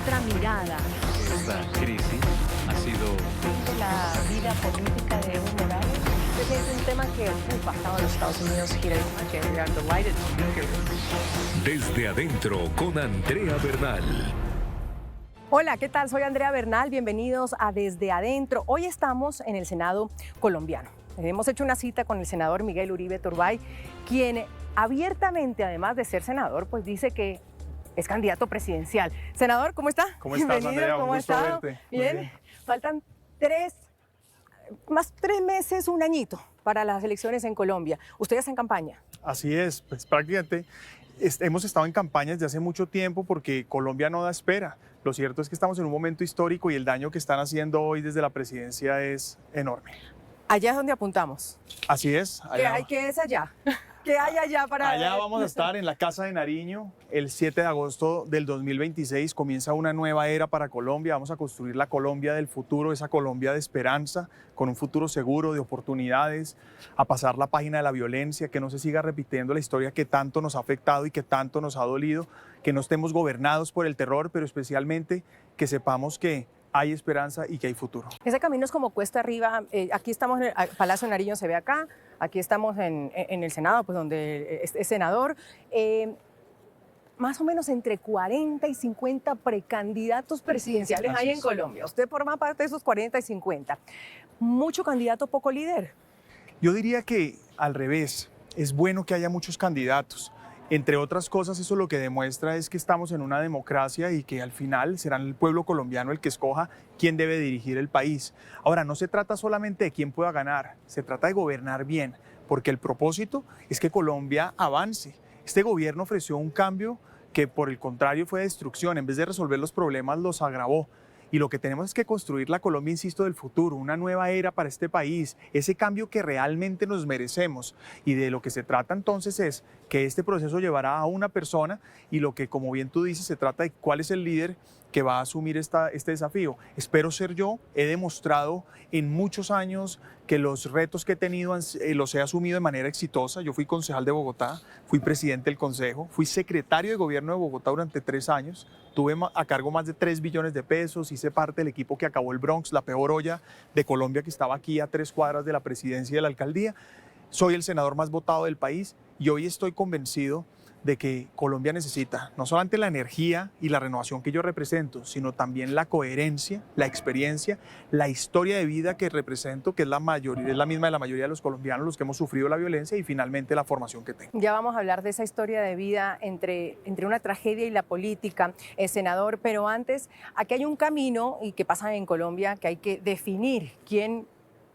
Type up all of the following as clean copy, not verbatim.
otra mirada. Esta crisis ha sido... La vida política de Evo Morales. Este es un tema que ocupa a los Estados Unidos. Desde adentro con Andrea Bernal. Hola, ¿qué tal? Soy Andrea Bernal, bienvenidos a Desde Adentro. Hoy estamos en el Senado colombiano. Hemos hecho una cita con el senador Miguel Uribe Turbay, quien abiertamente, además de ser senador, pues dice que es candidato presidencial. Senador, ¿cómo está? ¿Cómo estás, Bienvenido, Andrea? ¿cómo Un gusto ha estado? verte. Bien. Faltan tres meses, un añito para las elecciones en Colombia. ¿Usted ya está en campaña? Así es, pues prácticamente hemos estado en campaña desde hace mucho tiempo porque Colombia no da espera. Lo cierto es que estamos en un momento histórico y el daño que están haciendo hoy desde la presidencia es enorme. Allá es donde apuntamos. Así es. ¿Qué es allá? ¿Qué hay allá para...? Allá vamos a estar en la Casa de Nariño. El 7 de agosto del 2026 comienza una nueva era para Colombia. Vamos a construir la Colombia del futuro, esa Colombia de esperanza, con un futuro seguro, de oportunidades, a pasar la página de la violencia, que no se siga repitiendo la historia que tanto nos ha afectado y que tanto nos ha dolido, que no estemos gobernados por el terror, pero especialmente que sepamos que hay esperanza y que hay futuro. Ese camino es como cuesta arriba. Aquí estamos en el Palacio de Nariño, se ve acá. Aquí estamos en el Senado, pues donde es senador. Más o menos entre 40 y 50 precandidatos presidenciales hay en Colombia. Usted forma parte de esos 40 y 50. ¿Mucho candidato, poco líder? Yo diría que al revés, es bueno que haya muchos candidatos. Entre otras cosas, eso lo que demuestra es que estamos en una democracia y que al final será el pueblo colombiano el que escoja quién debe dirigir el país. Ahora, no se trata solamente de quién pueda ganar, se trata de gobernar bien, porque el propósito es que Colombia avance. Este gobierno ofreció un cambio que por el contrario fue destrucción, en vez de resolver los problemas los agravó. Y lo que tenemos es que construir la Colombia, insisto, del futuro, una nueva era para este país, ese cambio que realmente nos merecemos. Y de lo que se trata entonces es que este proceso llevará a una persona y lo que, como bien tú dices, se trata de cuál es el líder que va a asumir este desafío. Espero ser yo. He demostrado en muchos años que los retos que he tenido los he asumido de manera exitosa. Yo fui concejal de Bogotá, fui presidente del consejo, fui secretario de gobierno de Bogotá durante 3 años, tuve a cargo más de 3 billones de pesos, hice parte del equipo que acabó el Bronx, la peor olla de Colombia, que estaba aquí a 3 cuadras de la presidencia y de la alcaldía. Soy el senador más votado del país y hoy estoy convencido de que Colombia necesita no solamente la energía y la renovación que yo represento, sino también la coherencia, la experiencia, la historia de vida que represento, que es la misma de la mayoría de los colombianos, los que hemos sufrido la violencia, y finalmente la formación que tengo. Ya vamos a hablar de esa historia de vida entre una tragedia y la política, senador, pero antes, aquí hay un camino y que pasa en Colombia que hay que definir quién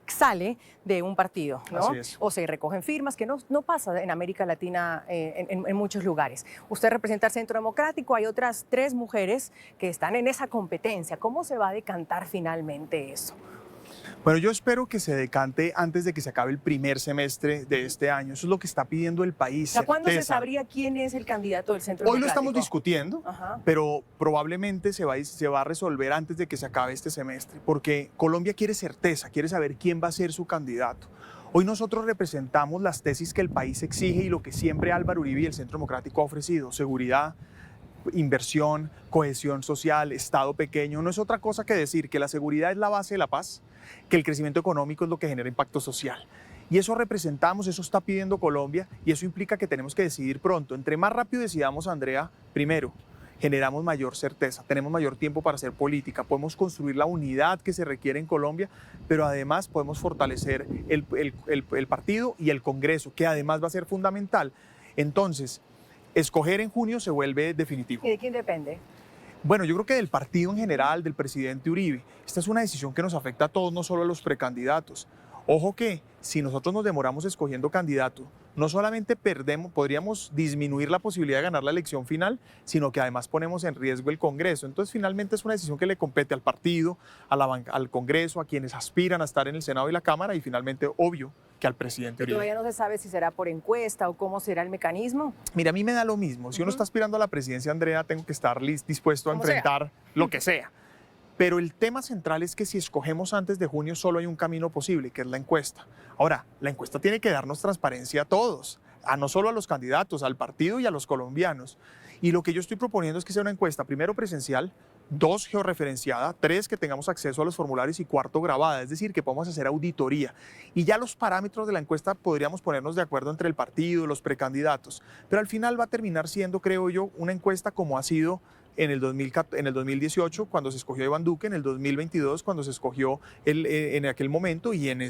sale de un partido, ¿no? Así es. O se recogen firmas, que no pasa en América Latina en muchos lugares. Usted representa al Centro Democrático, hay otras 3 mujeres que están en esa competencia. ¿Cómo se va a decantar finalmente eso? Bueno, yo espero que se decante antes de que se acabe el primer semestre de este año. Eso es lo que está pidiendo el país. ¿Cuándo se certeza. sabría quién es el candidato del Centro Hoy lo Democrático? estamos discutiendo, pero probablemente se va a resolver antes de que se acabe este semestre, porque Colombia quiere certeza, quiere saber quién va a ser su candidato. Hoy nosotros representamos las tesis que el país exige y lo que siempre Álvaro Uribe y el Centro Democrático ha ofrecido: seguridad, inversión, cohesión social, Estado pequeño. No es otra cosa que decir que la seguridad es la base de la paz, que el crecimiento económico es lo que genera impacto social. Y eso representamos, eso está pidiendo Colombia, y eso implica que tenemos que decidir pronto. Entre más rápido decidamos, Andrea, primero, generamos mayor certeza, tenemos mayor tiempo para hacer política, podemos construir la unidad que se requiere en Colombia, pero además podemos fortalecer el partido y el Congreso, que además va a ser fundamental. Entonces, escoger en junio se vuelve definitivo. ¿Y de quién depende? Bueno, yo creo que del partido en general, del presidente Uribe. Esta es una decisión que nos afecta a todos, no solo a los precandidatos. Ojo que si nosotros nos demoramos escogiendo candidato, no solamente podríamos disminuir la posibilidad de ganar la elección final, sino que además ponemos en riesgo el Congreso. Entonces, finalmente es una decisión que le compete al partido, al Congreso, a quienes aspiran a estar en el Senado y la Cámara, y finalmente, obvio, que al presidente Uribe. Todavía no se sabe si será por encuesta o cómo será el mecanismo. Mira, a mí me da lo mismo. Si uno está aspirando a la presidencia, Andrea, tengo que estar dispuesto a enfrentar lo que sea. Pero el tema central es que si escogemos antes de junio, solo hay un camino posible, que es la encuesta. Ahora, la encuesta tiene que darnos transparencia a todos, no solo a los candidatos, al partido y a los colombianos. Y lo que yo estoy proponiendo es que sea una encuesta, primero presencial, 2 georreferenciada, 3 que tengamos acceso a los formularios y 4 grabada, es decir, que podamos hacer auditoría. Y ya los parámetros de la encuesta podríamos ponernos de acuerdo entre el partido, los precandidatos, pero al final va a terminar siendo, creo yo, una encuesta como ha sido en el 2018 cuando se escogió a Iván Duque, en el 2022 cuando se escogió en aquel momento y en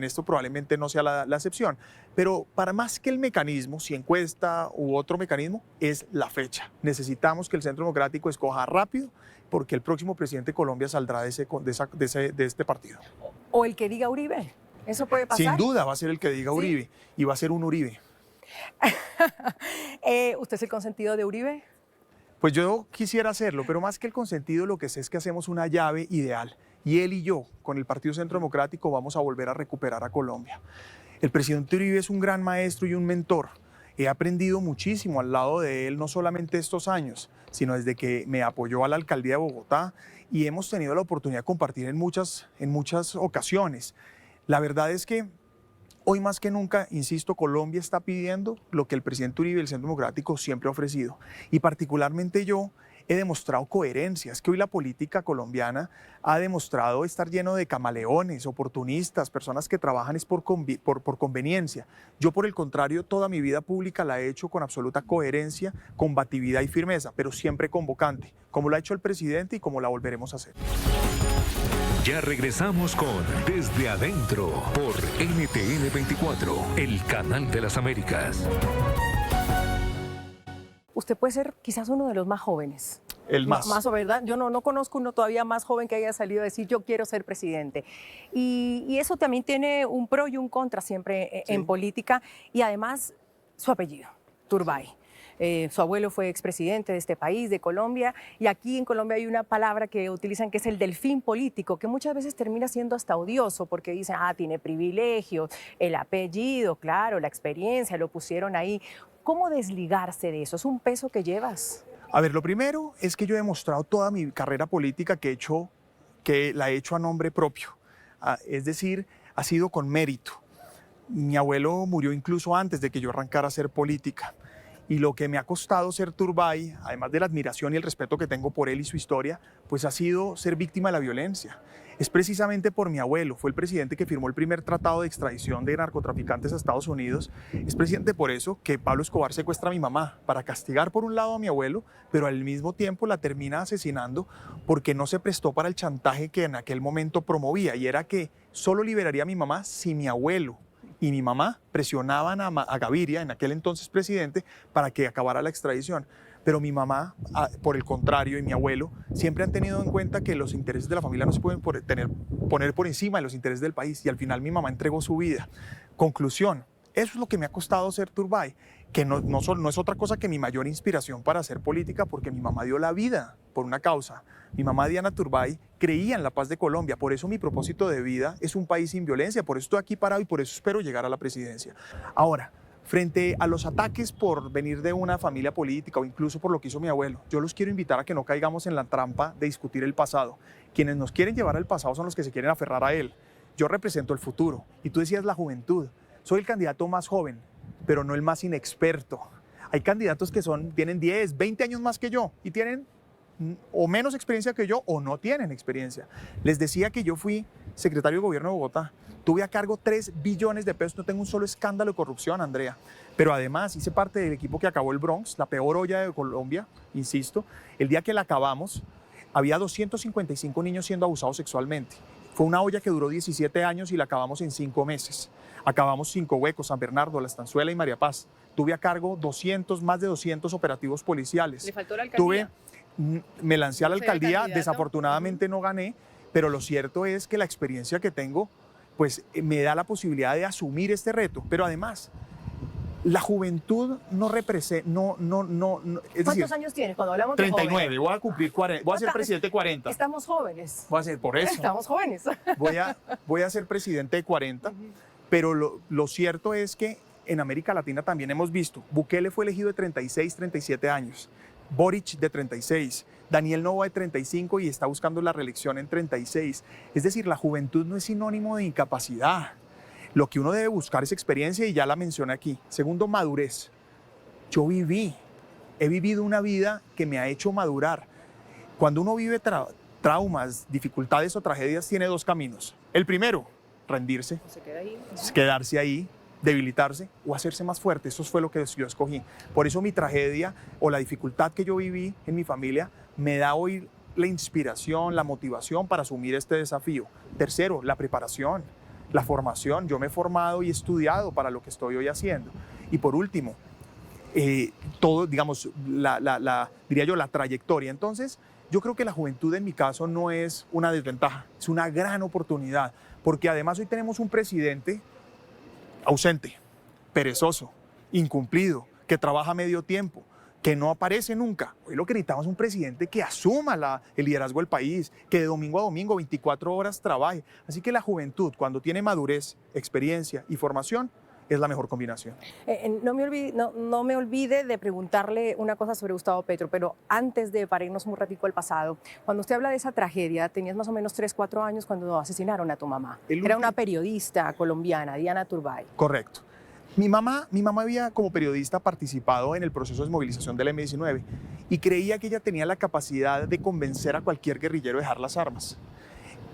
esto probablemente no sea la excepción. Pero para más que el mecanismo, si encuesta u otro mecanismo, es la fecha. Necesitamos que el Centro Democrático escoja rápido porque el próximo presidente de Colombia saldrá de este partido. O el que diga Uribe, ¿eso puede pasar? Sin duda va a ser el que diga ¿Sí? Uribe y va a ser un Uribe. ¿Usted es el consentido de Uribe? Pues yo quisiera hacerlo, pero más que el consentido, lo que sé es que hacemos una llave ideal. Y él y yo, con el Partido Centro Democrático, vamos a volver a recuperar a Colombia. El presidente Uribe es un gran maestro y un mentor. He aprendido muchísimo al lado de él, no solamente estos años, sino desde que me apoyó a la alcaldía de Bogotá y hemos tenido la oportunidad de compartir en muchas ocasiones. La verdad es que hoy más que nunca, insisto, Colombia está pidiendo lo que el presidente Uribe y el Centro Democrático siempre ha ofrecido. Y particularmente yo he demostrado coherencia. Es que hoy la política colombiana ha demostrado estar lleno de camaleones, oportunistas, personas que trabajan es por conveniencia. Yo, por el contrario, toda mi vida pública la he hecho con absoluta coherencia, combatividad y firmeza, pero siempre convocante, como lo ha hecho el presidente y como la volveremos a hacer. Ya regresamos con Desde Adentro por NTN 24, el canal de las Américas. Usted puede ser quizás uno de los más jóvenes. El más. Más, ¿verdad? Yo no conozco uno todavía más joven que haya salido a decir yo quiero ser presidente. Y eso también tiene un pro y un contra siempre en política. Y además su apellido, Turbay. Su abuelo fue expresidente de este país, de Colombia, y aquí en Colombia hay una palabra que utilizan que es el delfín político, que muchas veces termina siendo hasta odioso porque dicen, tiene privilegios, el apellido, claro, la experiencia, lo pusieron ahí. ¿Cómo desligarse de eso? ¿Es un peso que llevas? A ver, lo primero es que yo he demostrado toda mi carrera política que la he hecho a nombre propio, es decir, ha sido con mérito. Mi abuelo murió incluso antes de que yo arrancara a hacer política. Y lo que me ha costado ser Turbay, además de la admiración y el respeto que tengo por él y su historia, pues ha sido ser víctima de la violencia. Es precisamente por mi abuelo, fue el presidente que firmó el primer tratado de extradición de narcotraficantes a Estados Unidos. Es presidente por eso que Pablo Escobar secuestra a mi mamá, para castigar por un lado a mi abuelo, pero al mismo tiempo la termina asesinando porque no se prestó para el chantaje que en aquel momento promovía, y era que solo liberaría a mi mamá si mi abuelo y mi mamá presionaban a Gaviria, en aquel entonces presidente, para que acabara la extradición. Pero mi mamá, por el contrario, y mi abuelo, siempre han tenido en cuenta que los intereses de la familia no se pueden poner por encima de los intereses del país, y al final mi mamá entregó su vida. Conclusión, eso es lo que me ha costado ser Turbay, que no es otra cosa que mi mayor inspiración para hacer política, porque mi mamá dio la vida por una causa. Mi mamá Diana Turbay creía en la paz de Colombia, por eso mi propósito de vida es un país sin violencia, por eso estoy aquí parado y por eso espero llegar a la presidencia. Ahora, frente a los ataques por venir de una familia política o incluso por lo que hizo mi abuelo, yo los quiero invitar a que no caigamos en la trampa de discutir el pasado. Quienes nos quieren llevar al pasado son los que se quieren aferrar a él. Yo represento el futuro y tú decías la juventud. Soy el candidato más joven, pero no el más inexperto. Hay candidatos que tienen 10, 20 años más que yo y tienen o menos experiencia que yo o no tienen experiencia. Les decía que yo fui secretario de gobierno de Bogotá. Tuve a cargo 3 billones de pesos, no tengo un solo escándalo de corrupción, Andrea. Pero además hice parte del equipo que acabó el Bronx, la peor olla de Colombia, insisto. El día que la acabamos, había 255 niños siendo abusados sexualmente. Fue una olla que duró 17 años y la acabamos en 5 meses. Acabamos 5 Huecos, San Bernardo, La Estanzuela y María Paz. Tuve a cargo más de 200 operativos policiales. ¿Le faltó la alcaldía? Me lancé a la alcaldía, candidato. desafortunadamente no gané, pero lo cierto es que la experiencia que tengo pues me da la posibilidad de asumir este reto. Pero además, la juventud no representa, ¿Cuántos años tienes cuando hablamos de 39, jóvenes? voy a cumplir 40, voy a ser presidente de 40. Estamos jóvenes. Voy a ser por eso. Estamos jóvenes. Voy a ser presidente de 40, pero lo cierto es que en América Latina también hemos visto, Bukele fue elegido de 36, 37 años, Boric de 36, Daniel Noboa de 35 y está buscando la reelección en 36. Es decir, la juventud no es sinónimo de incapacidad. Lo que uno debe buscar es experiencia y ya la mencioné aquí. Segundo, madurez. He vivido una vida que me ha hecho madurar. Cuando uno vive traumas, dificultades o tragedias, tiene dos caminos. El primero, rendirse, Se queda ahí. quedarse ahí, debilitarse o hacerse más fuerte. Eso fue lo que yo escogí. Por eso mi tragedia o la dificultad que yo viví en mi familia me da hoy la inspiración, la motivación para asumir este desafío. Tercero, la preparación, la formación. Yo me he formado y estudiado para lo que estoy hoy haciendo. Y por último, todo, digamos, diría yo, la trayectoria. Entonces, yo creo que la juventud en mi caso no es una desventaja, es una gran oportunidad, porque además hoy tenemos un presidente ausente, perezoso, incumplido, que trabaja medio tiempo, que no aparece nunca. Hoy lo que necesitamos es un presidente que asuma el liderazgo del país, que de domingo a domingo, 24 horas trabaje. Así que la juventud, cuando tiene madurez, experiencia y formación, es la mejor combinación. No me olvide de preguntarle una cosa sobre Gustavo Petro, pero antes de pararnos un ratico al pasado, cuando usted habla de esa tragedia, tenías más o menos 3, 4 años cuando asesinaron a tu mamá. Era una periodista colombiana, Diana Turbay. Correcto. Mi mamá había como periodista participado en el proceso de desmovilización del M-19 y creía que ella tenía la capacidad de convencer a cualquier guerrillero de dejar las armas.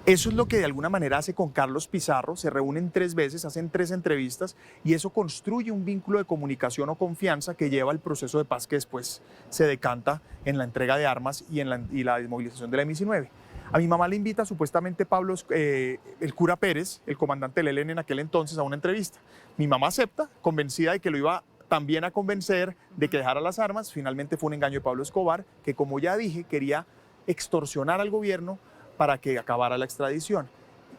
Eso es lo que de alguna manera hace con Carlos Pizarro, se reúnen 3 veces, hacen 3 entrevistas y eso construye un vínculo de comunicación o confianza que lleva al proceso de paz que después se decanta en la entrega de armas y la desmovilización del M-19. A mi mamá le invita supuestamente Pablo, el cura Pérez, el comandante del ELN en aquel entonces, a una entrevista. Mi mamá acepta, convencida de que lo iba también a convencer de que dejara las armas. Finalmente fue un engaño de Pablo Escobar, que como ya dije, quería extorsionar al gobierno para que acabara la extradición.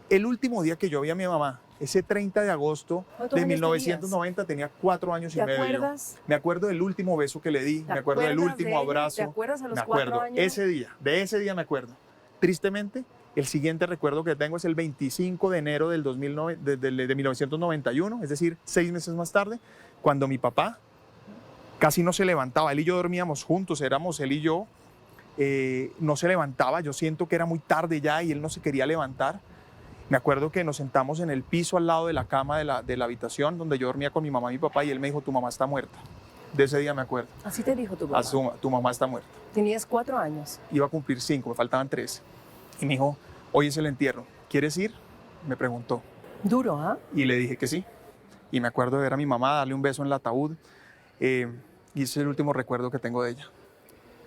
El último día que yo vi a mi mamá, ese 30 de agosto de 1990, tenía 4 años y medio. ¿Te acuerdas? Me acuerdo del último beso que le di, me acuerdo del último abrazo. ¿Te acuerdas a los me 4 acuerdo, años? de ese día me acuerdo. Tristemente, el siguiente recuerdo que tengo es el 25 de enero del 1991, es decir, 6 meses más tarde, cuando mi papá casi no se levantaba. Él y yo dormíamos juntos, éramos él y yo. No se levantaba, yo siento que era muy tarde ya y él no se quería levantar. Me acuerdo que nos sentamos en el piso al lado de la cama de la habitación donde yo dormía con mi mamá y mi papá y él me dijo, tu mamá está muerta. De ese día me acuerdo. Así te dijo tu mamá. Tu mamá está muerta. Tenías 4 años. Iba a cumplir 5, me faltaban 3. Y me dijo, hoy es el entierro, ¿quieres ir? Me preguntó. Duro, ¿ah? Y le dije que sí. Y me acuerdo de ver a mi mamá, darle un beso en el ataúd. Y ese es el último recuerdo que tengo de ella.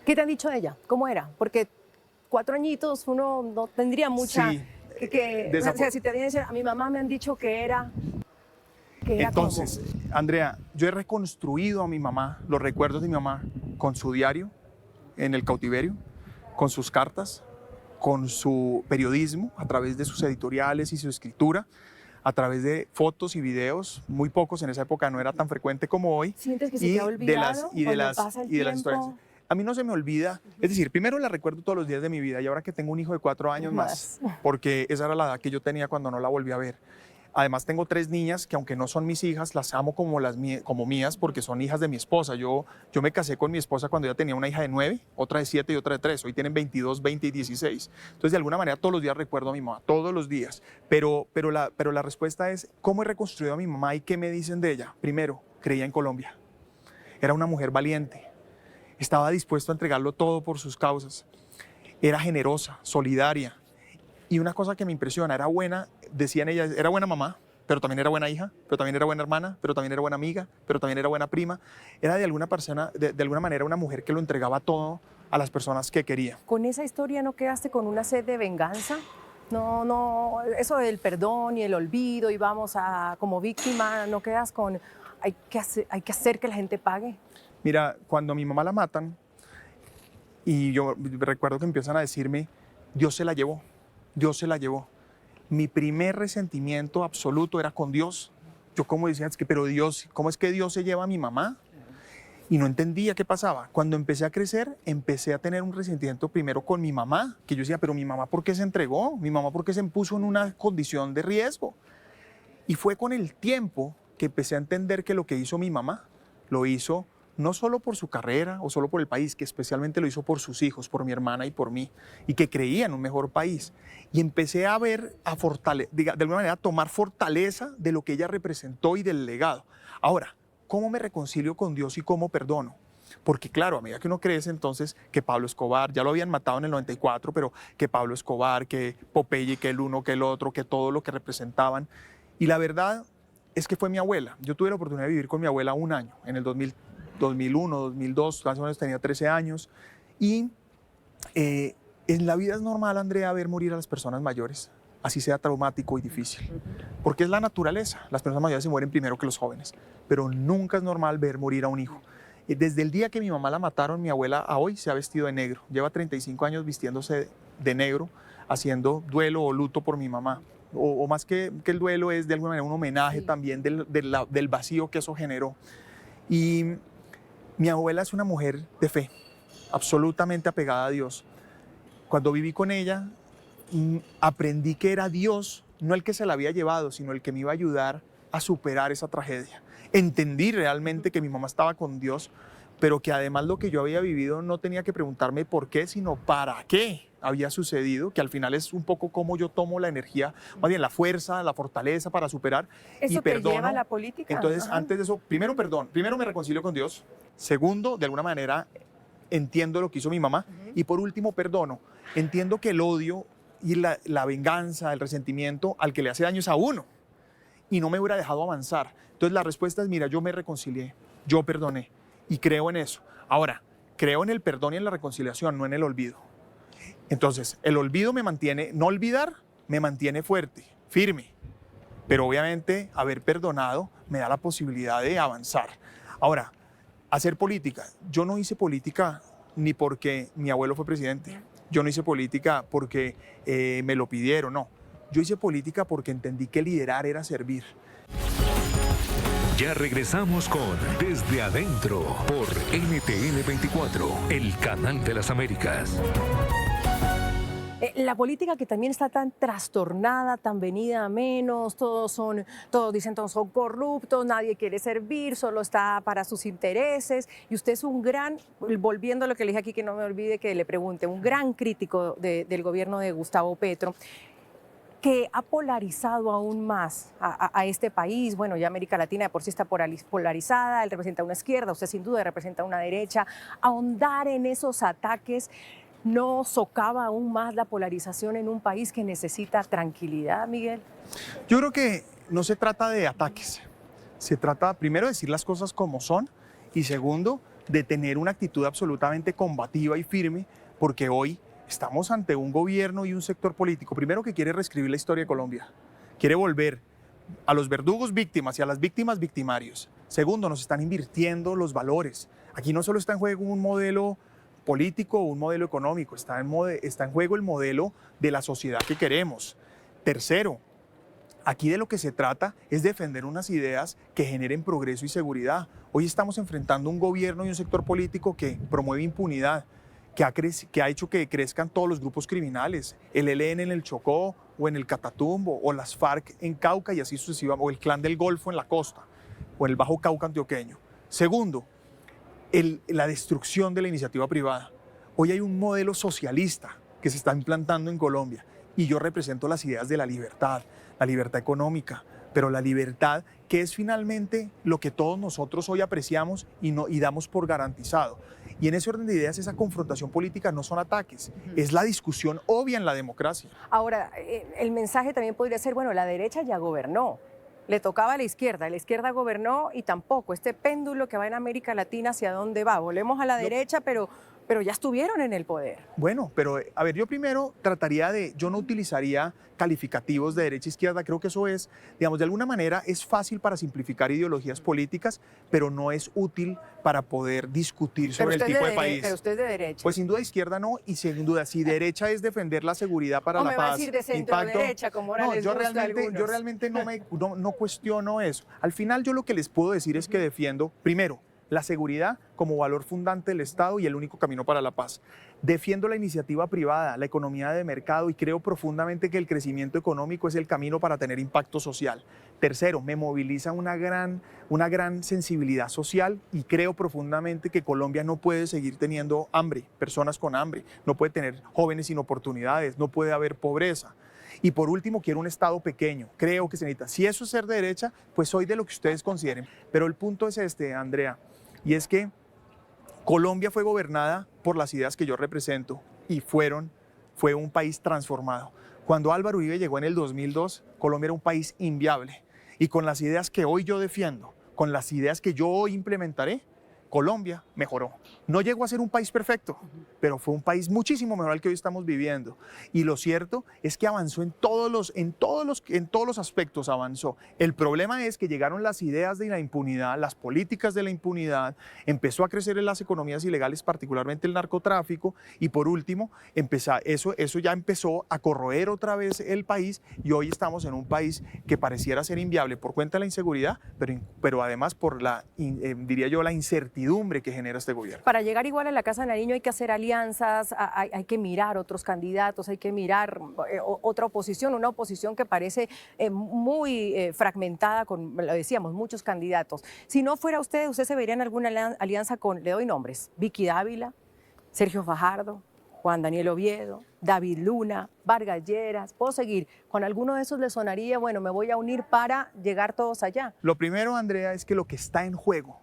¿Qué te han dicho de ella? ¿Cómo era? Porque 4 añitos uno no tendría mucha... Sí. O sea, si te vienen a decir, a mi mamá me han dicho que era... Entonces, Andrea, yo he reconstruido a mi mamá, los recuerdos de mi mamá, con su diario en el cautiverio, con sus cartas, con su periodismo, a través de sus editoriales y su escritura, a través de fotos y videos, muy pocos, en esa época no era tan frecuente como hoy. ¿Sientes que se te ha olvidado cuando pasa el tiempo? Historias. A mí no se me olvida, es decir, primero la recuerdo todos los días de mi vida y ahora que tengo un hijo de 4 años más, porque esa era la edad que yo tenía cuando no la volví a ver. Además tengo 3 niñas que aunque no son mis hijas, las amo como mías porque son hijas de mi esposa. Yo me casé con mi esposa cuando ella tenía una hija de 9, otra de 7 y otra de 3. Hoy tienen 22, 20 y 16. Entonces de alguna manera todos los días recuerdo a mi mamá, todos los días. Pero la respuesta es, ¿cómo he reconstruido a mi mamá y qué me dicen de ella? Primero, creía en Colombia. Era una mujer valiente. Estaba dispuesta a entregarlo todo por sus causas. Era generosa, solidaria. Y una cosa que me impresiona, era buena, decían ellas, era buena mamá, pero también era buena hija, pero también era buena hermana, pero también era buena amiga, pero también era buena prima. Era de alguna manera una mujer que lo entregaba todo a las personas que quería. ¿Con esa historia no quedaste con una sed de venganza? No, eso del perdón y el olvido y vamos a, como víctima, no quedas con, hay que hacer que la gente pague. Mira, cuando a mi mamá la matan, y yo recuerdo que empiezan a decirme, Dios se la llevó. Dios se la llevó. Mi primer resentimiento absoluto era con Dios. Yo como decía, pero Dios, ¿cómo es que Dios se lleva a mi mamá? Y no entendía qué pasaba. Cuando empecé a crecer, empecé a tener un resentimiento primero con mi mamá, que yo decía, pero mi mamá, ¿por qué se entregó? Mi mamá, ¿por qué se puso en una condición de riesgo? Y fue con el tiempo que empecé a entender que lo que hizo mi mamá, lo hizo no solo por su carrera o solo por el país, que especialmente lo hizo por sus hijos, por mi hermana y por mí, y que creía en un mejor país. Y empecé a ver, de alguna manera, a tomar fortaleza de lo que ella representó y del legado. Ahora, ¿cómo me reconcilio con Dios y cómo perdono? porque claro, a medida que uno crece, entonces que Pablo Escobar, ya lo habían matado en el 94, pero que Pablo Escobar, que Popeye, que el uno, que el otro, que todo lo que representaban. Y la verdad es que fue mi abuela. Yo tuve la oportunidad de vivir con mi abuela un año, en el 2001, 2002, más o menos tenía 13 años. Y en la vida es normal, Andrea, ver morir a las personas mayores, así sea traumático y difícil, porque es la naturaleza. Las personas mayores se mueren primero que los jóvenes, pero nunca es normal ver morir a un hijo. Desde el día que mi mamá la mataron, mi abuela a hoy se ha vestido de negro. Lleva 35 años vistiéndose de negro, haciendo duelo o luto por mi mamá. O más que el duelo, es de alguna manera un homenaje también del vacío que eso generó. Y mi abuela es una mujer de fe, absolutamente apegada a Dios. Cuando viví con ella, aprendí que era Dios, no el que se la había llevado, sino el que me iba a ayudar a superar esa tragedia. Entendí realmente que mi mamá estaba con Dios, pero que además lo que yo había vivido no tenía que preguntarme por qué, sino para qué había sucedido, que al final es un poco cómo yo tomo la energía, más bien la fuerza, la fortaleza para superar. ¿Eso y perdono. te lleva a la política? Entonces, Ajá. antes de eso, primero perdón, primero me reconcilio con Dios, segundo, de alguna manera entiendo lo que hizo mi mamá, y por último, perdono. Entiendo que el odio y la venganza, el resentimiento al que le hace daño es a uno, y no me hubiera dejado avanzar. Entonces la respuesta es, mira, yo me reconcilié, yo perdoné, y creo en eso. Ahora, creo en el perdón y en la reconciliación, no en el olvido. Entonces, el olvido me mantiene, no olvidar, me mantiene fuerte, firme, pero obviamente haber perdonado me da la posibilidad de avanzar. Ahora, hacer política, yo no hice política ni porque mi abuelo fue presidente, yo no hice política porque me lo pidieron, no. Yo hice política porque entendí que liderar era servir. Ya regresamos con Desde Adentro por NTN 24, el canal de las Américas. La política que también está tan trastornada, tan venida a menos, todos dicen todos son corruptos, nadie quiere servir, solo está para sus intereses. Y usted es un gran, volviendo a lo que le dije aquí, que no me olvide que le pregunte, un gran crítico del gobierno de Gustavo Petro, que ha polarizado aún más a este país. Bueno, ya América Latina de por sí está polarizada, él representa una izquierda, usted sin duda representa una derecha. Ahondar en esos ataques no socava aún más la polarización en un país que necesita tranquilidad, Miguel. Yo creo que no se trata de ataques, se trata primero de decir las cosas como son y segundo, de tener una actitud absolutamente combativa y firme, porque hoy estamos ante un gobierno y un sector político, primero que quiere reescribir la historia de Colombia, quiere volver a los verdugos víctimas y a las víctimas victimarios. Segundo, nos están invirtiendo los valores. Aquí no solo está en juego un modelo político o un modelo económico, está en juego el modelo de la sociedad que queremos. Tercero, aquí de lo que se trata es defender unas ideas que generen progreso y seguridad. Hoy estamos enfrentando un gobierno y un sector político que promueve impunidad, que ha hecho que crezcan todos los grupos criminales, el ELN en el Chocó o en el Catatumbo, o las FARC en Cauca y así sucesivamente, o el Clan del Golfo en la costa, o en el Bajo Cauca antioqueño. Segundo, la destrucción de la iniciativa privada. Hoy hay un modelo socialista que se está implantando en Colombia y yo represento las ideas de la libertad económica, pero la libertad que es finalmente lo que todos nosotros hoy apreciamos y damos por garantizado. Y en ese orden de ideas, esa confrontación política no son ataques, es la discusión obvia en la democracia. Ahora, el mensaje también podría ser, bueno, la derecha ya gobernó, le tocaba a la izquierda gobernó y tampoco, este péndulo que va en América Latina, ¿hacia dónde va? Volvemos a la derecha, pero ya estuvieron en el poder. Bueno, pero a ver, yo primero yo no utilizaría calificativos de derecha e izquierda, creo que eso es, digamos, de alguna manera es fácil para simplificar ideologías políticas, pero no es útil para poder discutir sobre el tipo de país. Pero usted es de derecha. Pues sin duda izquierda no, y sin duda, si derecha es defender la seguridad para la paz. O me va a decir de centro derecha, como ahora les gusta a algunos. Yo realmente no cuestiono eso. Al final yo lo que les puedo decir es que defiendo, primero, la seguridad como valor fundante del Estado y el único camino para la paz. Defiendo la iniciativa privada, la economía de mercado y creo profundamente que el crecimiento económico es el camino para tener impacto social. Tercero, me moviliza una gran sensibilidad social y creo profundamente que Colombia no puede seguir teniendo hambre, personas con hambre, no puede tener jóvenes sin oportunidades, no puede haber pobreza. Y por último, quiero un Estado pequeño, creo que se necesita. Si eso es ser de derecha, pues soy de lo que ustedes consideren. Pero el punto es este, Andrea, y es que Colombia fue gobernada por las ideas que yo represento y fue un país transformado. Cuando Álvaro Uribe llegó en el 2002, Colombia era un país inviable. Y con las ideas que hoy yo defiendo, con las ideas que yo hoy implementaré, Colombia mejoró. No llegó a ser un país perfecto, pero fue un país muchísimo mejor al que hoy estamos viviendo. Y lo cierto es que avanzó en todos los aspectos avanzó. El problema es que llegaron las ideas de la impunidad, las políticas de la impunidad, empezó a crecer en las economías ilegales, particularmente el narcotráfico, y por último, eso ya empezó a corroer otra vez el país, y hoy estamos en un país que pareciera ser inviable por cuenta de la inseguridad, pero además por diría yo, la incertidumbre que genera este gobierno. Para llegar igual a la Casa de Nariño hay que hacer alianzas, hay que mirar otros candidatos, hay que mirar otra oposición, una oposición que parece muy fragmentada con, lo decíamos, muchos candidatos. Si no fuera usted se vería en alguna alianza con, le doy nombres, Vicky Dávila, Sergio Fajardo, Juan Daniel Oviedo, David Luna, Vargas Lleras, puedo seguir. ¿Con alguno de esos le sonaría, bueno, me voy a unir para llegar todos allá? Lo primero, Andrea, es que lo que está en juego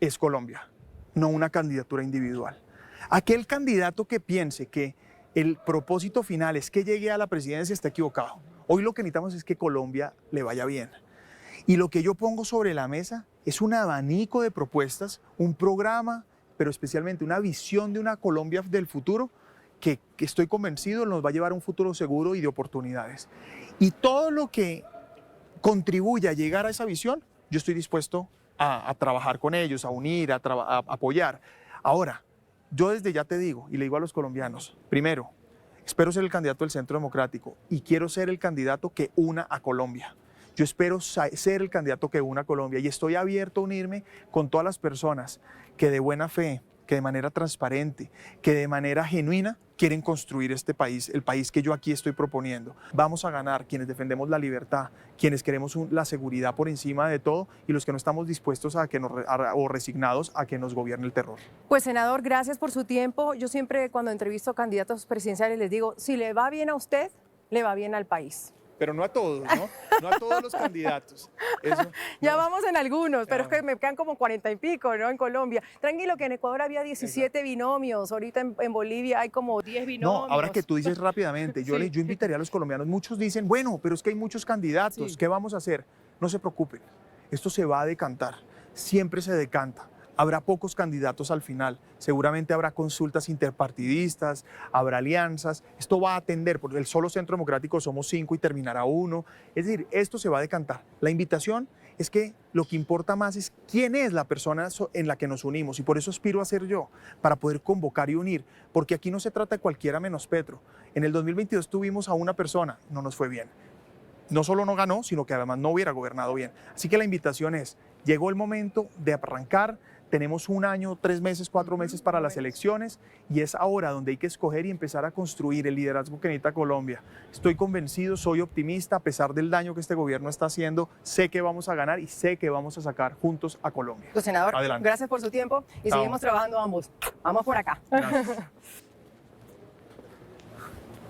es Colombia, no una candidatura individual. Aquel candidato que piense que el propósito final es que llegue a la presidencia está equivocado. Hoy lo que necesitamos es que Colombia le vaya bien. Y lo que yo pongo sobre la mesa es un abanico de propuestas, un programa, pero especialmente una visión de una Colombia del futuro que estoy convencido nos va a llevar a un futuro seguro y de oportunidades. Y todo lo que contribuya a llegar a esa visión, yo estoy dispuesto a trabajar con ellos, a unir, a apoyar. Ahora, yo desde ya te digo, y le digo a los colombianos, primero, espero ser el candidato del Centro Democrático y quiero ser el candidato que una a Colombia. Yo espero ser el candidato que una a Colombia y estoy abierto a unirme con todas las personas que de buena fe, que de manera transparente, que de manera genuina quieren construir este país, el país que yo aquí estoy proponiendo. Vamos a ganar quienes defendemos la libertad, quienes queremos la seguridad por encima de todo y los que no estamos dispuestos o resignados a que nos gobierne el terror. Pues senador, gracias por su tiempo. Yo siempre cuando entrevisto candidatos presidenciales les digo, si le va bien a usted, le va bien al país. Pero no a todos, ¿no? No a todos los candidatos. Eso, ya no. vamos en algunos, pero Ya. es que me quedan como 40 y pico, ¿no? En Colombia. Tranquilo, que en Ecuador había 17 binomios, ahorita en Bolivia hay como 10 binomios. No, ahora que tú dices rápidamente, yo invitaría a los colombianos, muchos dicen, bueno, pero es que hay muchos candidatos, ¿qué vamos a hacer? No se preocupen, esto se va a decantar, siempre se decanta. Habrá pocos candidatos al final, seguramente habrá consultas interpartidistas, habrá alianzas, esto va a atender, porque el solo Centro Democrático somos 5 y terminará 1, es decir, esto se va a decantar. La invitación es que lo que importa más es quién es la persona en la que nos unimos y por eso aspiro a ser yo, para poder convocar y unir, porque aquí no se trata de cualquiera menos Petro. En el 2022 tuvimos a una persona, no nos fue bien. No solo no ganó, sino que además no hubiera gobernado bien. Así que la invitación es, llegó el momento de arrancar, tenemos 1 año, 3 meses, 4 meses para las elecciones y es ahora donde hay que escoger y empezar a construir el liderazgo que necesita Colombia. Estoy convencido, soy optimista, a pesar del daño que este gobierno está haciendo, sé que vamos a ganar y sé que vamos a sacar juntos a Colombia. Pues, senador, Adelante. gracias por su tiempo y Chao. seguimos trabajando ambos. Vamos por acá. Gracias.